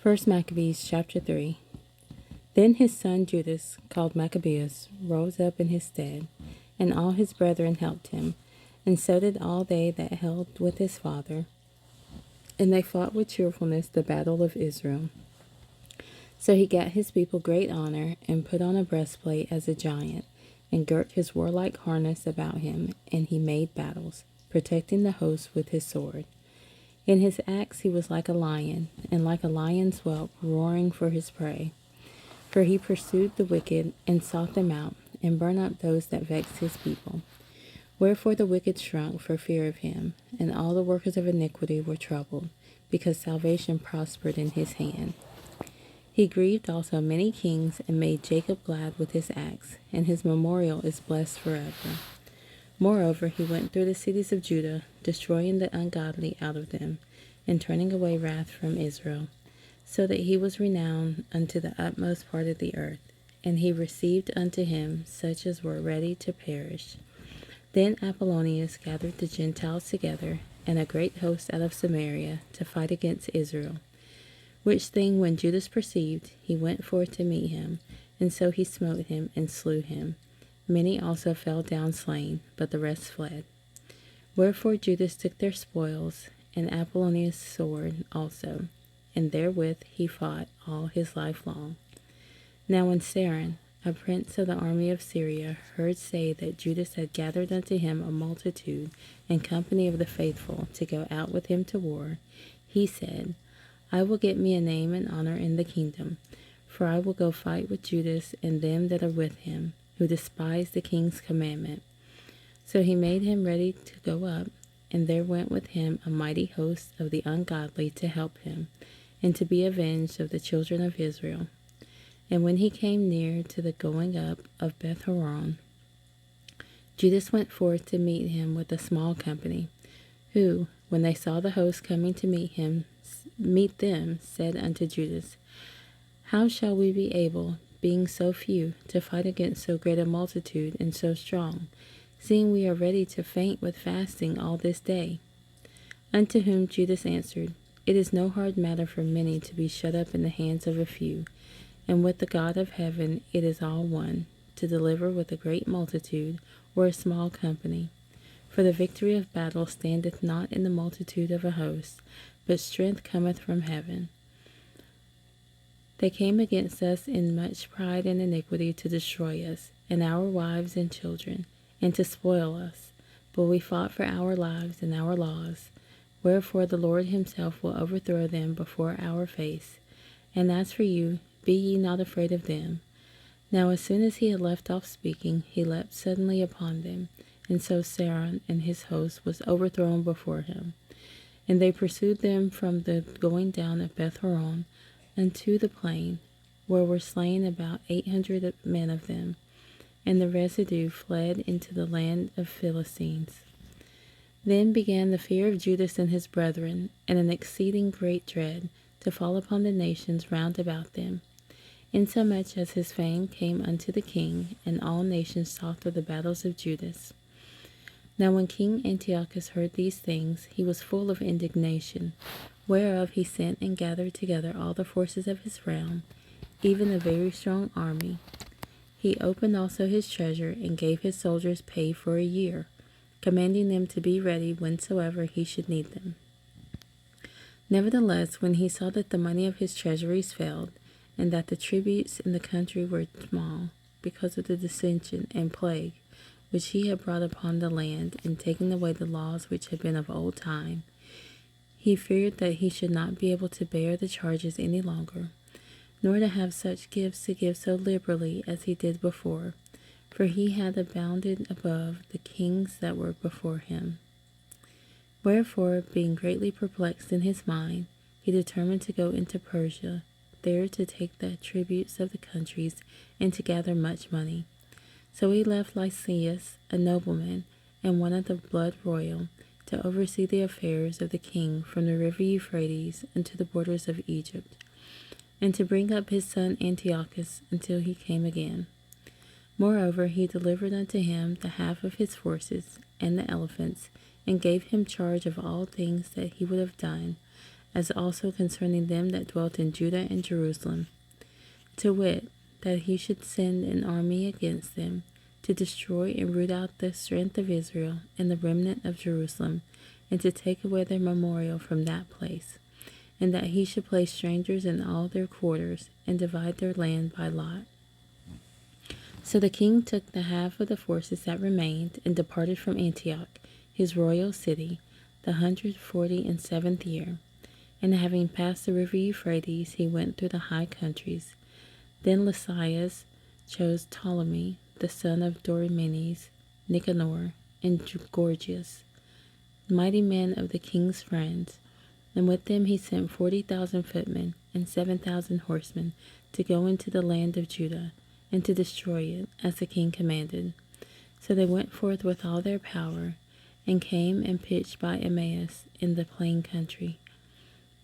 1 Maccabees Chapter 3. Then his son Judas, called Maccabeus, rose up in his stead, and all his brethren helped him, and so did all they that held with his father. And they fought with cheerfulness the battle of Israel. So he gat his people great honor, and put on a breastplate as a giant, and girt his warlike harness about him, and he made battles, protecting the host with his sword. In his acts he was like a lion, and like a lion's whelp roaring for his prey. For he pursued the wicked, and sought them out, and burned up those that vexed his people. Wherefore the wicked shrunk for fear of him, and all the workers of iniquity were troubled, because salvation prospered in his hand. He grieved also many kings, and made Jacob glad with his acts, and his memorial is blessed forever. Moreover, he went through the cities of Judah, destroying the ungodly out of them, and turning away wrath from Israel, so that he was renowned unto the utmost part of the earth, and he received unto him such as were ready to perish. Then Apollonius gathered the Gentiles together, and a great host out of Samaria, to fight against Israel. Which thing when Judas perceived, he went forth to meet him, and so he smote him and slew him. Many also fell down slain, but the rest fled. Wherefore Judas took their spoils, and Apollonius' sword also, and therewith he fought all his life long. Now when Saron, a prince of the army of Syria, heard say that Judas had gathered unto him a multitude and company of the faithful to go out with him to war, he said, I will get me a name and honor in the kingdom, for I will go fight with Judas and them that are with him, who despise the king's commandment. So he made him ready to go up, and there went with him a mighty host of the ungodly to help him, and to be avenged of the children of Israel. And when he came near to the going up of Beth-horon, Judas went forth to meet him with a small company, who, when they saw the host coming to meet them, said unto Judas, How shall we be able, being so few, to fight against so great a multitude and so strong, seeing we are ready to faint with fasting all this day? Unto whom Judas answered, It is no hard matter for many to be shut up in the hands of a few, and with the God of heaven it is all one, to deliver with a great multitude or a small company. For the victory of battle standeth not in the multitude of a host, but strength cometh from heaven. They came against us in much pride and iniquity to destroy us, and our wives and children, and to spoil us. But we fought for our lives and our laws. Wherefore the Lord himself will overthrow them before our face. And as for you, be ye not afraid of them. Now as soon as he had left off speaking, he leapt suddenly upon them, and so Saron and his host was overthrown before him. And they pursued them from the going down of Beth-horon unto the plain, where were slain about 800 men of them, and the residue fled into the land of Philistines. Then began the fear of Judas and his brethren, and an exceeding great dread, to fall upon the nations round about them, insomuch as his fame came unto the king, and all nations talked of the battles of Judas. Now when King Antiochus heard these things, he was full of indignation, whereof he sent and gathered together all the forces of his realm, even a very strong army. He opened also his treasure, and gave his soldiers pay for a year, commanding them to be ready whensoever he should need them. Nevertheless, when he saw that the money of his treasuries failed, and that the tributes in the country were small, because of the dissension and plague which he had brought upon the land, in taking away the laws which had been of old time, he feared that he should not be able to bear the charges any longer, nor to have such gifts to give so liberally as he did before, for he had abounded above the kings that were before him. Wherefore, being greatly perplexed in his mind, he determined to go into Persia, there to take the tributes of the countries, and to gather much money. So he left Lysias, a nobleman, and one of the blood royal, to oversee the affairs of the king from the river Euphrates unto the borders of Egypt, and to bring up his son Antiochus until he came again. Moreover, he delivered unto him the half of his forces and the elephants, and gave him charge of all things that he would have done, as also concerning them that dwelt in Judah and Jerusalem, to wit, that he should send an army against them, to destroy and root out the strength of Israel and the remnant of Jerusalem, and to take away their memorial from that place, and that he should place strangers in all their quarters, and divide their land by lot. So the king took the half of the forces that remained, and departed from Antioch, his royal city, the 147th year. And having passed the river Euphrates, he went through the high countries. Then Lysias chose Ptolemy, the son of Dorimenes, Nicanor, and Gorgias, mighty men of the king's friends, and with them he sent 40,000 footmen and 7,000 horsemen to go into the land of Judah, and to destroy it, as the king commanded. So they went forth with all their power, and came and pitched by Emmaus in the plain country.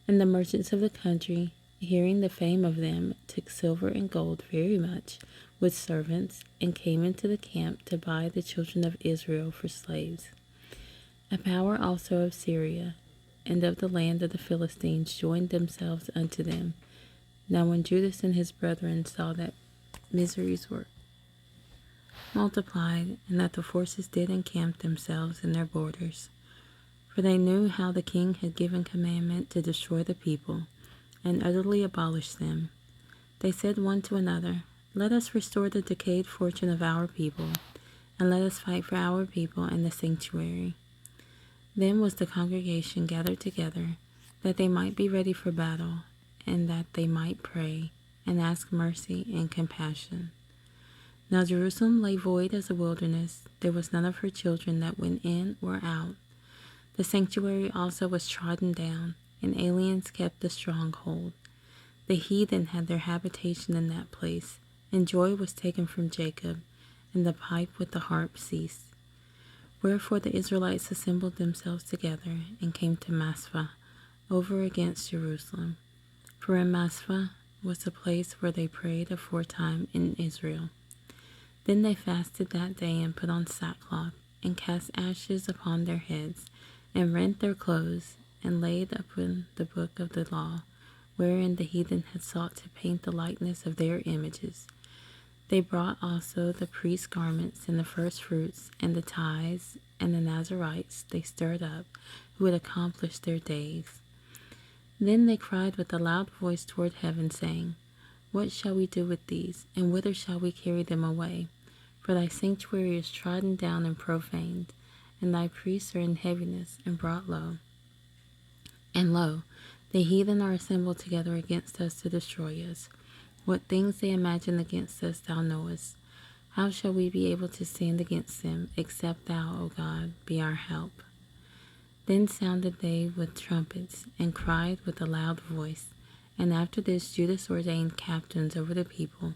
And the merchants of the country, hearing the fame of them, took silver and gold very much, with servants, and came into the camp to buy the children of Israel for slaves. A power also of Syria and of the land of the Philistines joined themselves unto them. Now when Judas and his brethren saw that miseries were multiplied, and that the forces did encamp themselves in their borders, for they knew how the king had given commandment to destroy the people, and utterly abolish them, they said one to another, Let us restore the decayed fortune of our people, and let us fight for our people and the sanctuary. Then was the congregation gathered together, that they might be ready for battle, and that they might pray, and ask mercy and compassion. Now Jerusalem lay void as a wilderness, there was none of her children that went in or out. The sanctuary also was trodden down, and aliens kept the stronghold. The heathen had their habitation in that place, and joy was taken from Jacob, and the pipe with the harp ceased. Wherefore the Israelites assembled themselves together, and came to Maspha, over against Jerusalem. For in Maspha was the place where they prayed aforetime in Israel. Then they fasted that day, and put on sackcloth, and cast ashes upon their heads, and rent their clothes, and laid upon the book of the law, wherein the heathen had sought to paint the likeness of their images. They brought also the priest's garments, and the first fruits, and the tithes, and the Nazarites they stirred up, who had accomplished their days. Then they cried with a loud voice toward heaven, saying, What shall we do with these, and whither shall we carry them away? For thy sanctuary is trodden down and profaned, and thy priests are in heaviness and brought low. And lo, the heathen are assembled together against us to destroy us. What things they imagine against us thou knowest. How shall we be able to stand against them, except thou, O God, be our help? Then sounded they with trumpets, and cried with a loud voice. And after this Judas ordained captains over the people,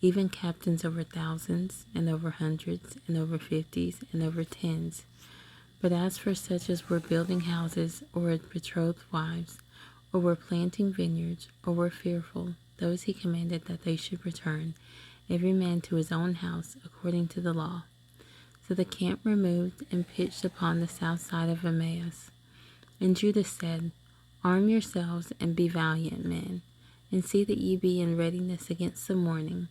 even captains over thousands, and over hundreds, and over fifties, and over tens. But as for such as were building houses, or had betrothed wives, or were planting vineyards, or were fearful, those he commanded that they should return, every man to his own house, according to the law. So the camp removed and pitched upon the south side of Emmaus. And Judas said, Arm yourselves, and be valiant men, and see that ye be in readiness against the morning,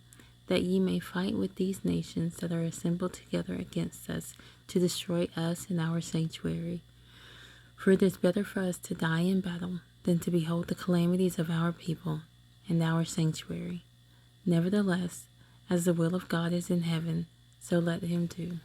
that ye may fight with these nations that are assembled together against us, to destroy us and our sanctuary. For it is better for us to die in battle, than to behold the calamities of our people and our sanctuary. Nevertheless, as the will of God is in heaven, so let him do.